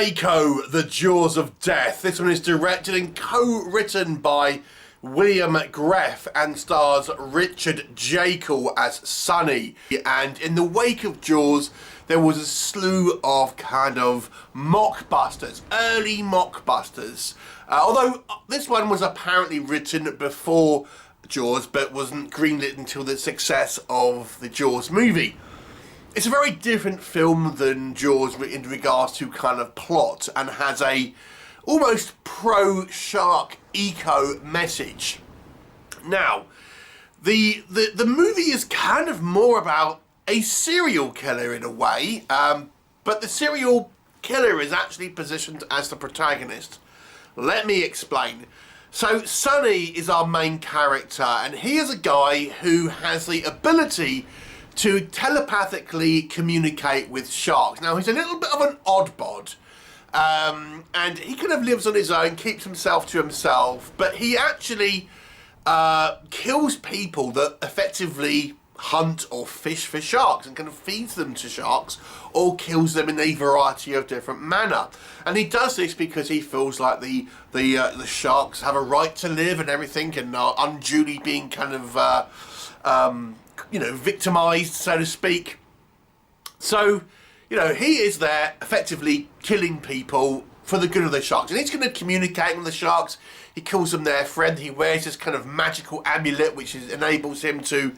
Mako, The Jaws of Death. This one is directed and co-written by William Greff and stars Richard Jaeckel as Sonny. And in the wake of Jaws, there was a slew of kind of mockbusters, early mockbusters. Although this one was apparently written before Jaws, but wasn't greenlit until the success of the Jaws movie. It's a very different film than Jaws in regards to kind of plot, and has a almost pro-shark eco message. Now, the movie is kind of more about a serial killer in a way, but the serial killer is actually positioned as the protagonist. Let me explain. So Sonny is our main character, and he is a guy who has the ability to telepathically communicate with sharks. Now, he's a little bit of an odd bod, and he kind of lives on his own, keeps himself to himself, but he actually kills people that effectively hunt or fish for sharks and kind of feeds them to sharks or kills them in a variety of different manner. And he does this because he feels like the sharks have a right to live and everything, and are unduly being kind of victimized, so to speak. So, he is there effectively killing people for the good of the sharks. And he's going to communicate with the sharks. He calls them their friend. He wears this kind of magical amulet which enables him to,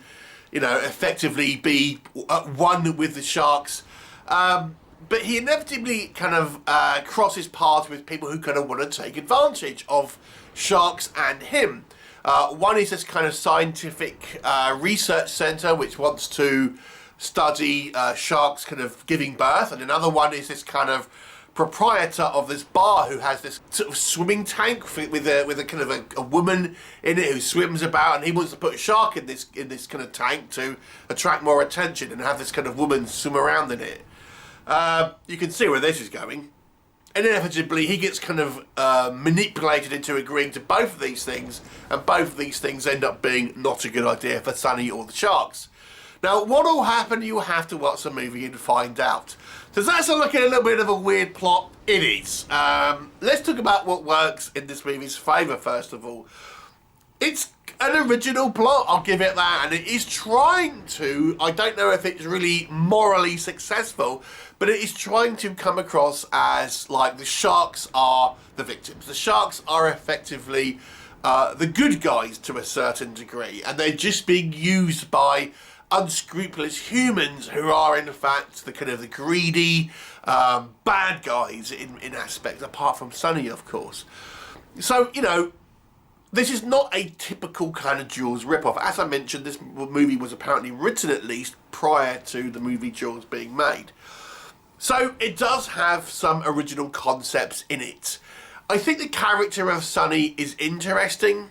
effectively be at one with the sharks. But he inevitably kind of crosses paths with people who kind of want to take advantage of sharks and him. One is this kind of scientific research centre which wants to study sharks kind of giving birth, and another one is this kind of proprietor of this bar who has this sort of swimming tank with a kind of a woman in it who swims about, and he wants to put a shark in this kind of tank to attract more attention and have this kind of woman swim around in it. You can see where this is going. And inevitably, he gets kind of manipulated into agreeing to both of these things, and both of these things end up being not a good idea for Sonny or the sharks. Now, what will happen? You'll have to watch the movie and find out. Does that sound like a little bit of a weird plot? It is. Let's talk about what works in this movie's favour, first of all. It's an original plot, I'll give it that, and it is trying to, I don't know if it's really morally successful, but it is trying to come across as like the sharks are the victims. The sharks are effectively the good guys to a certain degree, and they're just being used by unscrupulous humans who are in fact the kind of the greedy bad guys in aspects, apart from Sonny, of course. So, this is not a typical kind of Jaws ripoff. As I mentioned, this movie was apparently written at least prior to the movie Jaws being made. So it does have some original concepts in it. I think the character of Sonny is interesting.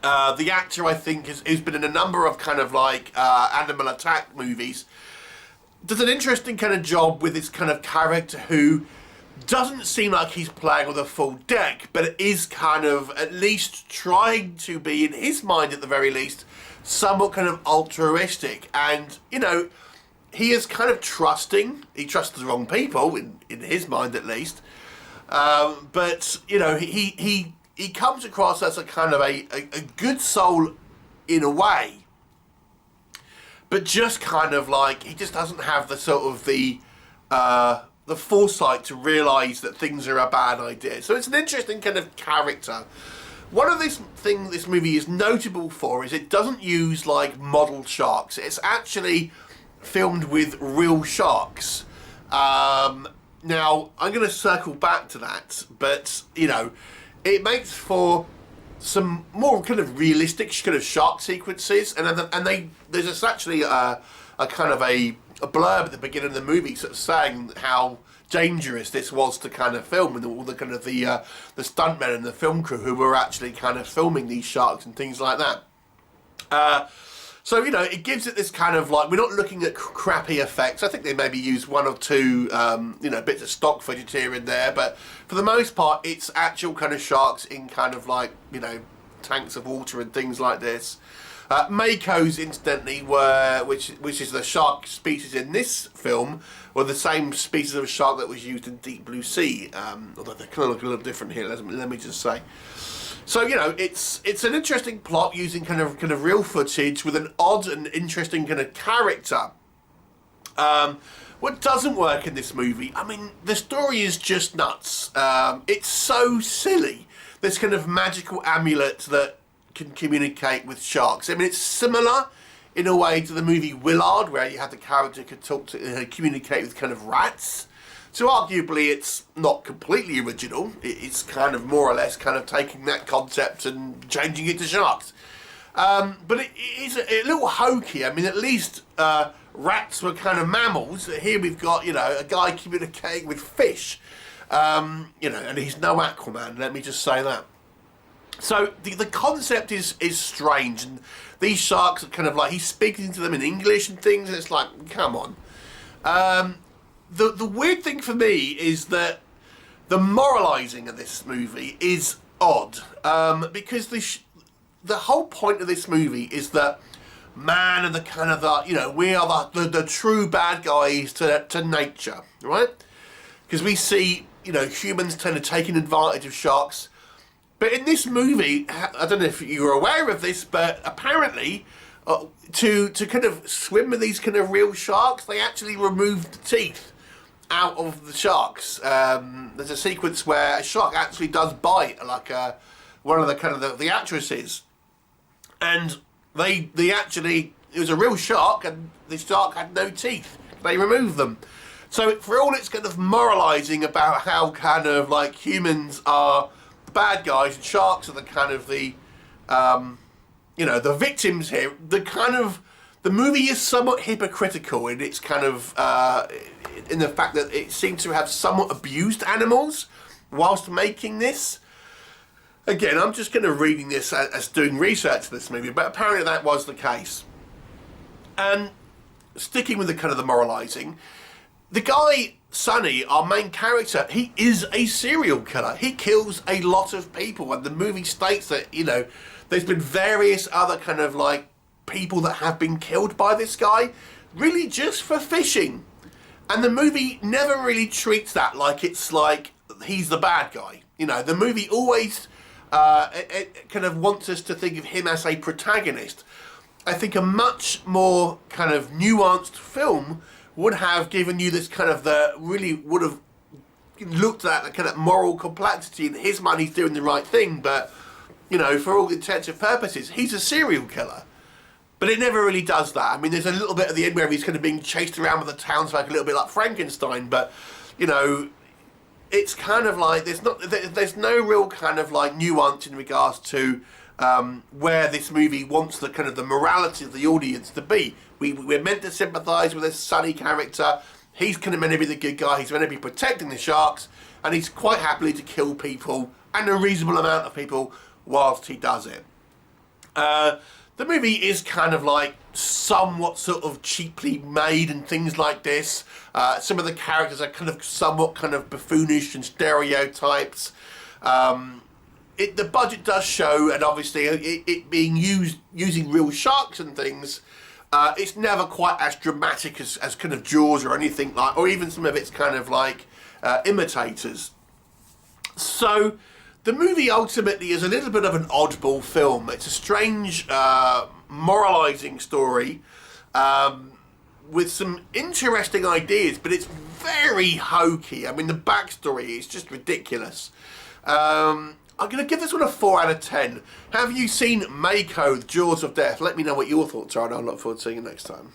The actor, I think, who's been in a number of kind of like animal attack movies, does an interesting kind of job with this kind of character who doesn't seem like he's playing with a full deck, but is kind of at least trying to be, in his mind at the very least, somewhat kind of altruistic. And, he is kind of trusting. He trusts the wrong people, in his mind at least. But, he comes across as a kind of a good soul in a way. But just kind of like, he just doesn't have the sort of the foresight to realise that things are a bad idea. So it's an interesting kind of character. One of this movie is notable for is it doesn't use like model sharks. It's actually filmed with real sharks. Now, I'm going to circle back to that, but, it makes for some more kind of realistic kind of shark sequences, there's actually a kind of a blurb at the beginning of the movie sort of saying how dangerous this was to kind of film, and all the kind of the stuntmen and the film crew who were actually kind of filming these sharks and things like that. So, it gives it this kind of like, we're not looking at crappy effects. I think they maybe use one or two, bits of stock footage here and there, but for the most part, it's actual kind of sharks in kind of like, tanks of water and things like this. Makos, incidentally, which is the shark species in this film, were the same species of shark that was used in Deep Blue Sea. Although they kind of look a little different here. Let me just say. So you know, it's an interesting plot using kind of real footage with an odd and interesting kind of character. What doesn't work in this movie, I mean, the story is just nuts. It's so silly. This kind of magical amulet that can communicate with sharks. I mean, it's similar in a way to the movie Willard, where you had the character could talk to communicate with kind of rats. So arguably, it's not completely original. It's kind of more or less kind of taking that concept and changing it to sharks. But it is a little hokey. I mean, at least rats were kind of mammals. Here we've got, you know, a guy communicating with fish. You know, and he's no Aquaman, let me just say that. So the concept is strange, and these sharks are kind of like, he's speaking to them in English and things, and it's like, come on. The weird thing for me is that the moralising of this movie is odd, because the whole point of this movie is that man and the kind of the, you know, we are the true bad guys to nature, right? Because we see, you know, humans tend to taking advantage of sharks. But in this movie, I don't know if you were aware of this, but apparently to kind of swim with these kind of real sharks, they actually removed the teeth out of the sharks. There's a sequence where a shark actually does bite, like one of the kind of the actresses, and they actually, it was a real shark, and the shark had no teeth. They removed them. So for all its kind of moralising about how kind of like humans are the bad guys and sharks are the kind of the, you know, the victims here, the movie is somewhat hypocritical in its kind of, in the fact that it seems to have somewhat abused animals whilst making this. Again, I'm just kind of reading this as doing research for this movie, but apparently that was the case. And sticking with the kind of the moralising, the guy, Sonny, our main character, he is a serial killer. He kills a lot of people, and the movie states that, you know, there's been various other kind of like people that have been killed by this guy, really just for fishing. And the movie never really treats that like it's like he's the bad guy. You know, the movie always it kind of wants us to think of him as a protagonist. I think a much more kind of nuanced film would have given you this kind of really would have looked at the kind of moral complexity, and his man, he's doing the right thing, but, you know, for all intents and purposes, he's a serial killer. But it never really does that. I mean, there's a little bit at the end where he's kind of being chased around with the townsfolk, a little bit like Frankenstein, but, you know, it's kind of like, there's no real kind of like nuance in regards to where this movie wants the kind of the morality of the audience to be. We're meant to sympathise with this Sonny character. He's kind of meant to be the good guy. He's meant to be protecting the sharks, and he's quite happily to kill people, and a reasonable amount of people, whilst he does it. The movie is kind of like somewhat sort of cheaply made and things like this. Some of the characters are kind of somewhat kind of buffoonish and stereotypes. The budget does show, and obviously it being using real sharks and things, it's never quite as dramatic as kind of Jaws or anything like, or even some of its kind of like imitators. So the movie ultimately is a little bit of an oddball film. It's a strange moralising story with some interesting ideas, but it's very hokey. I mean, the backstory is just ridiculous. I'm going to give this one a 4 out of 10. Have you seen Mako, The Jaws of Death? Let me know what your thoughts are, and I'll look forward to seeing you next time.